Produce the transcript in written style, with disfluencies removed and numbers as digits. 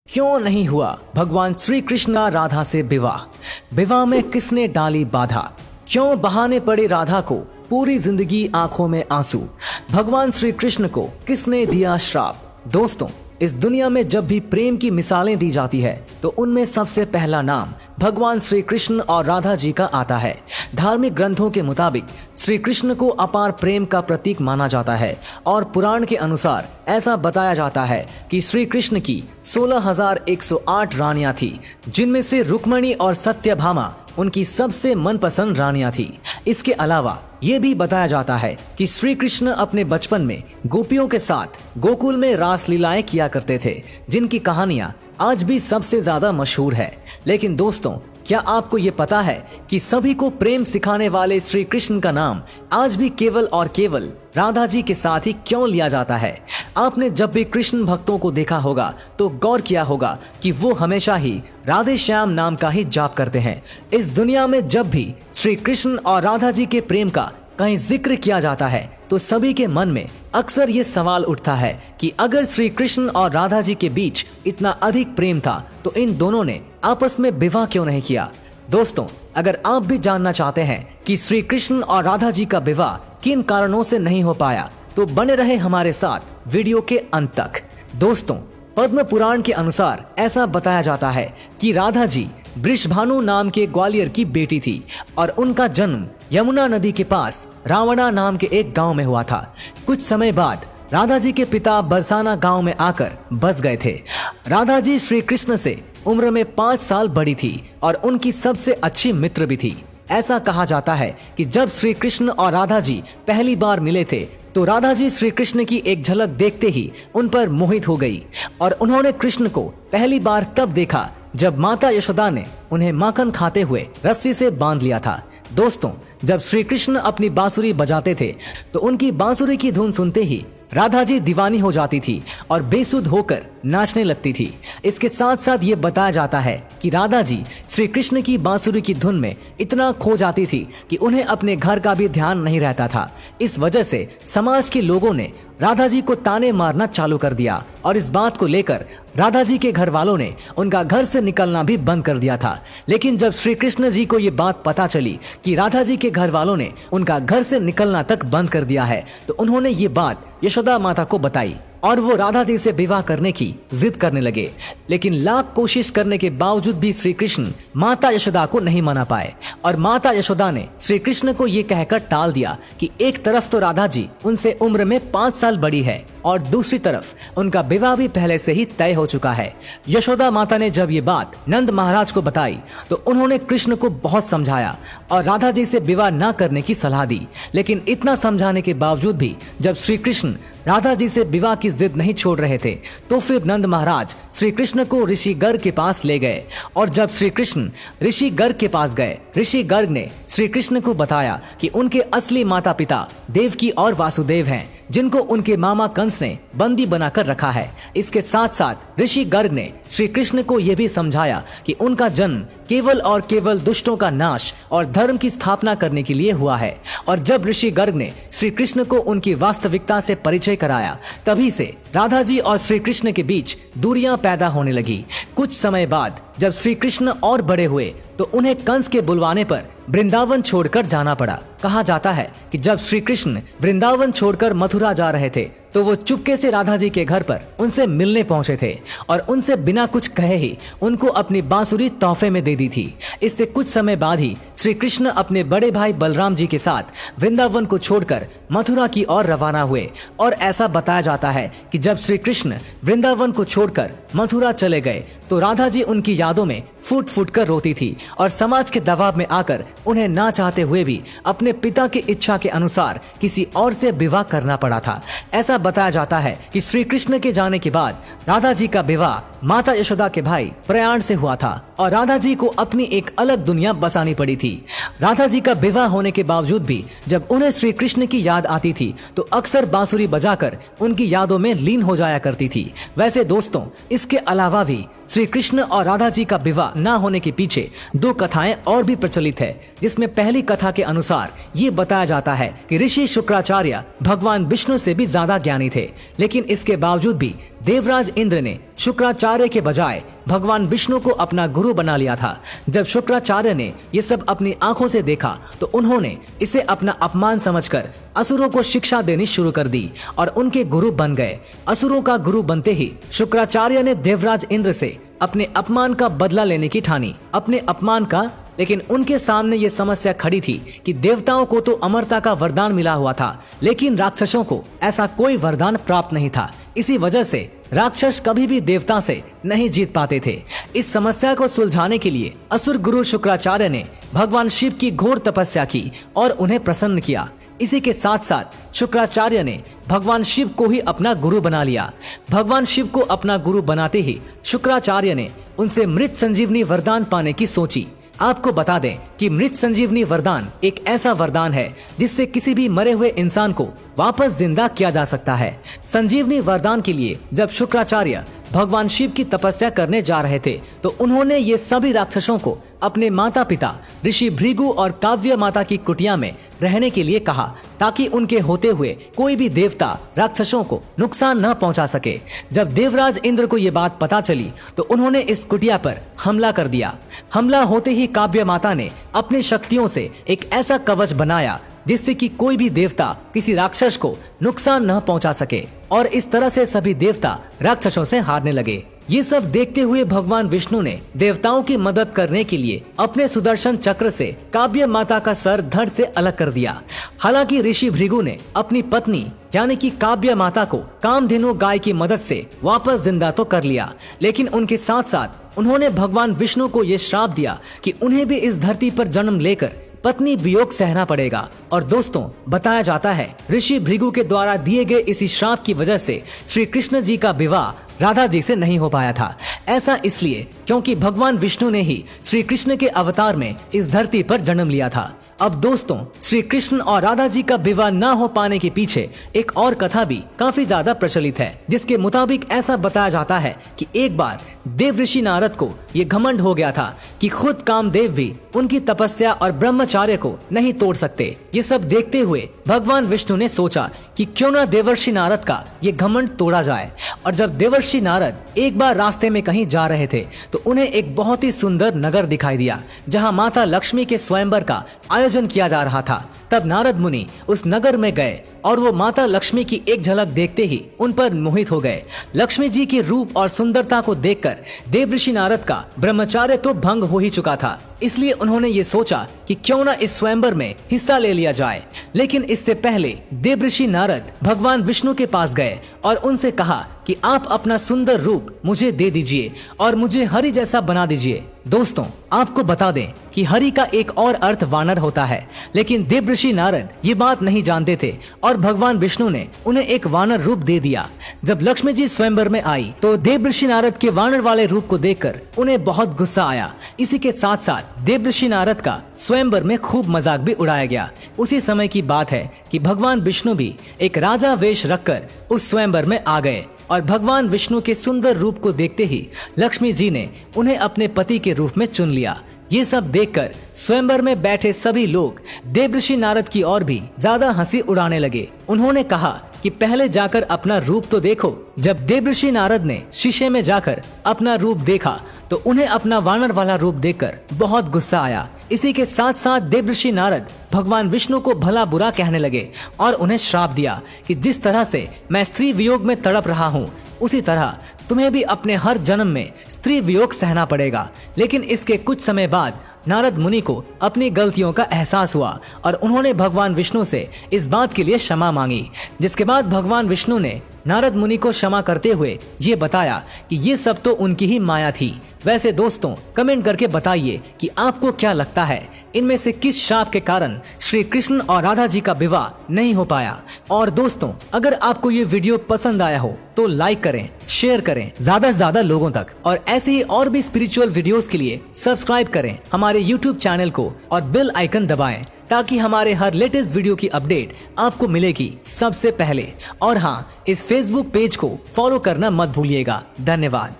क्यों नहीं हुआ भगवान श्री कृष्ण राधा से विवाह। विवाह में किसने डाली बाधा। क्यों बहाने पड़े राधा को पूरी जिंदगी आंखों में आंसू। भगवान श्री कृष्ण को किसने दिया श्राप। दोस्तों, इस दुनिया में जब भी प्रेम की मिसालें दी जाती है तो उनमें सबसे पहला नाम भगवान श्री कृष्ण और राधा जी का आता है। धार्मिक ग्रंथों के मुताबिक श्री कृष्ण को अपार प्रेम का प्रतीक माना जाता है और पुराण के अनुसार ऐसा बताया जाता है कि श्री कृष्ण की 16,108 रानियां थी, जिनमें से रुक्मणी और सत्यभामा उनकी सबसे मनपसंद रानियां थी। इसके अलावा ये भी बताया जाता है कि श्री कृष्ण अपने बचपन में गोपियों के साथ गोकुल में रास लीलाएं किया करते थे, जिनकी कहानियां आज भी सबसे ज्यादा मशहूर है। लेकिन दोस्तों, क्या आपको ये पता है कि सभी को प्रेम सिखाने वाले श्री कृष्ण का नाम आज भी केवल और केवल राधा जी के साथ ही क्यों लिया जाता है। आपने जब भी कृष्ण भक्तों को देखा होगा तो गौर किया होगा कि वो हमेशा ही राधे श्याम नाम का ही जाप करते हैं। इस दुनिया में जब भी श्री कृष्ण और राधा जी के प्रेम का कहीं जिक्र किया जाता है तो सभी के मन में अक्सर ये सवाल उठता है कि अगर श्री कृष्ण और राधा जी के बीच इतना अधिक प्रेम था तो इन दोनों ने आपस में विवाह क्यों नहीं किया। दोस्तों, अगर आप भी जानना चाहते हैं कि श्री कृष्ण और राधा जी का विवाह किन कारणों से नहीं हो पाया तो बने रहे हमारे साथ वीडियो के अंत तक। दोस्तों, पद्म पुराण के अनुसार ऐसा बताया जाता है कि राधा जी वृषभानु नाम के ग्वालियर की बेटी थी और उनका जन्म यमुना नदी के पास रावणा नाम के एक गांव में हुआ था। कुछ समय बाद राधा जी के पिता बरसाना गांव में आकर बस गए थे। राधा जी श्री कृष्ण से उम्र में 5 साल बड़ी थी और उनकी सबसे अच्छी मित्र भी थी। ऐसा कहा जाता है कि जब श्री कृष्ण और राधा जी पहली बार मिले थे तो राधा जी श्री कृष्ण की एक झलक देखते ही उन पर मोहित हो गई और उन्होंने कृष्ण को पहली बार तब देखा जब माता यशोदा ने उन्हें माखन खाते हुए रस्सी से बांध लिया था। दोस्तों, जब श्री कृष्ण अपनी बांसुरी बजाते थे तो उनकी बांसुरी की धुन सुनते ही राधा जी दीवानी हो जाती थी और बेसुध होकर नाचने लगती थी। इसके साथ साथ ये बताया जाता है कि राधा जी श्री कृष्ण की बांसुरी की धुन में इतना खो जाती थी कि उन्हें अपने घर का भी ध्यान नहीं रहता था। इस वजह से समाज के लोगों ने राधा जी को ताने मारना चालू कर दिया और इस बात को लेकर राधा जी के घर वालों ने उनका घर से निकलना भी बंद कर दिया था। लेकिन जब श्री कृष्ण जी को ये बात पता चली कि राधा जी के घर वालों ने उनका घर से निकलना तक बंद कर दिया है तो उन्होंने ये बात यशोदा माता को बताई और वो राधा जी से विवाह करने की जिद करने लगे। लेकिन लाख कोशिश करने के बावजूद भी श्री कृष्ण माता यशोदा को नहीं मना पाए और माता यशोदा ने श्री कृष्ण को ये कहकर टाल दिया कि एक तरफ तो राधा जी उनसे उम्र में 5 साल बड़ी है और दूसरी तरफ उनका विवाह भी पहले से ही तय हो चुका है। यशोदा माता ने जब ये बात नंद महाराज को बताई तो उन्होंने कृष्ण को बहुत समझाया और राधा जी से विवाह न करने की सलाह दी। लेकिन इतना समझाने के बावजूद भी जब श्री कृष्ण राधा जी से विवाह की जिद नहीं छोड़ रहे थे तो फिर नंद महाराज श्री कृष्ण को ऋषि गर्ग के पास ले गए और जब श्री कृष्ण ऋषि गर्ग के पास गए, ऋषि गर्ग ने श्री कृष्ण को बताया कि उनके असली माता पिता देवकी और वासुदेव हैं, जिनको उनके मामा कंस ने बंदी बनाकर रखा है। इसके साथ साथ ऋषि गर्ग ने श्री कृष्ण को यह भी समझाया कि उनका जन्म केवल और केवल दुष्टों का नाश और धर्म की स्थापना करने के लिए हुआ है। और जब ऋषि गर्ग ने श्री कृष्ण को उनकी वास्तविकता से परिचय कराया तभी से राधा जी और श्री कृष्ण के बीच दूरियां पैदा होने लगी। कुछ समय बाद जब श्री कृष्ण और बड़े हुए तो उन्हें कंस के बुलवाने पर वृंदावन छोड़कर जाना पड़ा। कहा जाता है कि जब श्री कृष्ण वृंदावन छोड़कर मथुरा जा रहे थे तो वो चुपके से राधा जी के घर पर उनसे मिलने पहुंचे थे और उनसे बिना कुछ कहे ही उनको अपनी बांसुरी तोहफे में दे दी थी। इससे कुछ समय बाद ही श्री कृष्ण अपने बड़े भाई बलराम जी के साथ वृंदावन को छोड़कर मथुरा की ओर रवाना हुए और ऐसा बताया जाता है कि जब श्री कृष्ण वृंदावन को छोड़कर मथुरा चले गए तो राधा जी उनकी यादों में फूट फूट कर रोती थी और समाज के दबाव में आकर उन्हें ना चाहते हुए भी अपने पिता की इच्छा के अनुसार किसी और से विवाह करना पड़ा था। ऐसा बताया जाता है कि श्री कृष्ण के जाने के बाद राधा जी का विवाह माता यशोदा के भाई प्रयाण से हुआ था और राधा जी को अपनी एक अलग दुनिया बसानी पड़ी थी। राधा जी का विवाह होने के बावजूद भी जब उन्हें श्री कृष्ण की याद आती थी तो अक्सर बांसुरी बजाकर उनकी यादों में लीन हो जाया करती थी। वैसे दोस्तों, इसके अलावा भी श्री कृष्ण और राधा जी का विवाह न होने के पीछे 2 कथाएं और भी प्रचलित है, जिसमें पहली कथा के अनुसार ये बताया जाता है कि ऋषि शुक्राचार्य भगवान विष्णु से भी ज्यादा ज्ञानी थे, लेकिन इसके बावजूद भी देवराज इंद्र ने शुक्राचार्य के बजाय भगवान विष्णु को अपना गुरु बना लिया था। जब शुक्राचार्य ने ये सब अपनी आंखों से देखा तो उन्होंने इसे अपना अपमान समझकर असुरों को शिक्षा देनी शुरू कर दी और उनके गुरु बन गए। असुरों का गुरु बनते ही शुक्राचार्य ने देवराज इंद्र से अपने अपमान का बदला लेने की ठानी, अपने अपमान का। लेकिन उनके सामने ये समस्या खड़ी थी कि देवताओं को तो अमरता का वरदान मिला हुआ था, लेकिन राक्षसों को ऐसा कोई वरदान प्राप्त नहीं था। इसी वजह से राक्षस कभी भी देवता से नहीं जीत पाते थे। इस समस्या को सुलझाने के लिए असुर गुरु शुक्राचार्य ने भगवान शिव की घोर तपस्या की और उन्हें प्रसन्न किया। इसी के साथ साथ शुक्राचार्य ने भगवान शिव को ही अपना गुरु बना लिया। भगवान शिव को अपना गुरु बनाते ही शुक्राचार्य ने उनसे मृत संजीवनी वरदान पाने की सोची। आपको बता दें कि मृत संजीवनी वरदान एक ऐसा वरदान है जिससे किसी भी मरे हुए इंसान को वापस जिंदा किया जा सकता है। संजीवनी वरदान के लिए जब शुक्राचार्य भगवान शिव की तपस्या करने जा रहे थे तो उन्होंने ये सभी राक्षसों को अपने माता पिता ऋषि भृगु और काव्य माता की कुटिया में रहने के लिए कहा, ताकि उनके होते हुए कोई भी देवता राक्षसों को नुकसान न पहुंचा सके। जब देवराज इंद्र को ये बात पता चली तो उन्होंने इस कुटिया पर हमला कर दिया। हमला होते ही काव्य माता ने अपनी शक्तियों से एक ऐसा कवच बनाया जिससे कि कोई भी देवता किसी राक्षस को नुकसान न पहुंचा सके, और इस तरह से सभी देवता राक्षसों से हारने लगे। ये सब देखते हुए भगवान विष्णु ने देवताओं की मदद करने के लिए अपने सुदर्शन चक्र से काव्य माता का सर धड़ से अलग कर दिया। हालांकि ऋषि भृगु ने अपनी पत्नी यानी कि काव्य माता को कामधेनु गाय की मदद से वापस जिंदा तो कर लिया, लेकिन उनके साथ साथ उन्होंने भगवान विष्णु को ये श्राप दिया कि उन्हें भी इस धरती पर जन्म लेकर पत्नी वियोग सहना पड़ेगा। और दोस्तों, बताया जाता है ऋषि भृगु के द्वारा दिए गए इसी श्राप की वजह से श्री कृष्ण जी का विवाह राधा जी से नहीं हो पाया था। ऐसा इसलिए क्योंकि भगवान विष्णु ने ही श्री कृष्ण के अवतार में इस धरती पर जन्म लिया था। अब दोस्तों, श्री कृष्ण और राधा जी का विवाह न हो पाने के पीछे एक और कथा भी काफी ज्यादा प्रचलित है, जिसके मुताबिक ऐसा बताया जाता है कि एक बार देव ऋषि नारद को ये घमंड हो गया था कि खुद कामदेव भी उनकी तपस्या और ब्रह्मचार्य को नहीं तोड़ सकते। ये सब देखते हुए भगवान विष्णु ने सोचा कि क्यों न देवर्षि नारद का ये घमंड तोड़ा जाए। और जब देवर्षि नारद एक बार रास्ते में कहीं जा रहे थे तो उन्हें एक बहुत ही सुंदर नगर दिखाई दिया जहाँ माता लक्ष्मी के स्वयंवर का आयोजन किया जा रहा था। तब नारद मुनि उस नगर में गए और वो माता लक्ष्मी की एक झलक देखते ही उन पर मोहित हो गए। लक्ष्मी जी के रूप और सुंदरता को देखकर देवर्षि नारद का ब्रह्मचार्य तो भंग हो ही चुका था, इसलिए उन्होंने ये सोचा कि क्यों न इस स्वयंवर में हिस्सा ले लिया जाए। लेकिन इससे पहले देवर्षि नारद भगवान विष्णु के पास गए और उनसे कहा कि आप अपना सुंदर रूप मुझे दे दीजिए और मुझे हरि जैसा बना दीजिए। दोस्तों, आपको बता दें कि हरि का एक और अर्थ वानर होता है, लेकिन देवर्षि नारद ये बात नहीं जानते थे और भगवान विष्णु ने उन्हें एक वानर रूप दे दिया। जब लक्ष्मी जी स्वयंवर में आई तो देवर्षि नारद के वानर वाले रूप को देखकर उन्हें बहुत गुस्सा आया। इसी के साथ साथ देवर्षि नारद का स्वयंवर में खूब मजाक भी उड़ाया गया। उसी समय की बात है कि भगवान विष्णु भी एक राजा वेश रखकर उस स्वयंवर में आ गए और भगवान विष्णु के सुंदर रूप को देखते ही लक्ष्मी जी ने उन्हें अपने पति के रूप में चुन लिया। ये सब देखकर स्वयंवर में बैठे सभी लोग देवर्षि नारद की ओर भी ज्यादा हंसी उड़ाने लगे। उन्होंने कहा कि पहले जाकर अपना रूप तो देखो। जब देवर्षि नारद ने शीशे में जाकर अपना रूप देखा तो उन्हें अपना वानर वाला रूप देखकर बहुत गुस्सा आया। इसी के साथ साथ देवर्षि नारद भगवान विष्णु को भला बुरा कहने लगे और उन्हें श्राप दिया कि जिस तरह से मैं स्त्री वियोग में तड़प रहा हूँ उसी तरह तुम्हें भी अपने हर जन्म में स्त्री वियोग सहना पड़ेगा। लेकिन इसके कुछ समय बाद नारद मुनि को अपनी गलतियों का एहसास हुआ और उन्होंने भगवान विष्णु से इस बात के लिए क्षमा मांगी, जिसके बाद भगवान विष्णु ने नारद मुनि को क्षमा करते हुए ये बताया कि ये सब तो उनकी ही माया थी। वैसे दोस्तों, कमेंट करके बताइए कि आपको क्या लगता है, इनमें से किस शाप के कारण श्री कृष्ण और राधा जी का विवाह नहीं हो पाया। और दोस्तों, अगर आपको ये वीडियो पसंद आया हो तो लाइक करें, शेयर करें ज्यादा से ज्यादा लोगों तक, और ऐसे ही और भी स्पिरिचुअल वीडियोस के लिए सब्सक्राइब करें हमारे YouTube चैनल को और बेल आइकन दबाएं ताकि हमारे हर लेटेस्ट वीडियो की अपडेट आपको मिलेगी सबसे पहले। और हाँ, इस Facebook पेज को फॉलो करना मत भूलिएगा। धन्यवाद।